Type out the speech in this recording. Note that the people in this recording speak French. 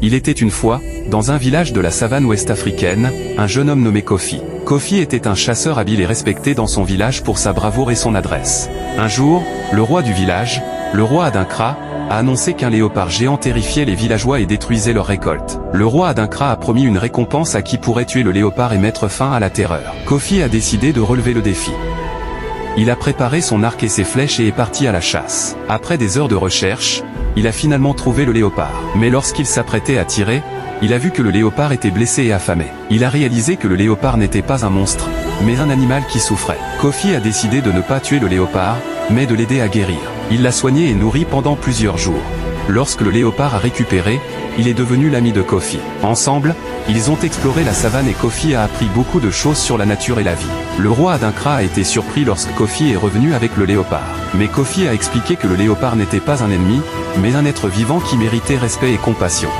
Il était une fois, dans un village de la savane ouest-africaine, un jeune homme nommé Kofi. Kofi était un chasseur habile et respecté dans son village pour sa bravoure et son adresse. Un jour, le roi du village, le roi Adinkra, a annoncé qu'un léopard géant terrifiait les villageois et détruisait leurs récoltes. Le roi Adinkra a promis une récompense à qui pourrait tuer le léopard et mettre fin à la terreur. Kofi a décidé de relever le défi. Il a préparé son arc et ses flèches et est parti à la chasse. Après des heures de recherche, il a finalement trouvé le léopard. Mais lorsqu'il s'apprêtait à tirer, il a vu que le léopard était blessé et affamé. Il a réalisé que le léopard n'était pas un monstre, mais un animal qui souffrait. Kofi a décidé de ne pas tuer le léopard, mais de l'aider à guérir. Il l'a soigné et nourri pendant plusieurs jours. Lorsque le léopard a récupéré, il est devenu l'ami de Kofi. Ensemble, ils ont exploré la savane et Kofi a appris beaucoup de choses sur la nature et la vie. Le roi Adinkra a été surpris lorsque Kofi est revenu avec le léopard. Mais Kofi a expliqué que le léopard n'était pas un ennemi, mais un être vivant qui méritait respect et compassion.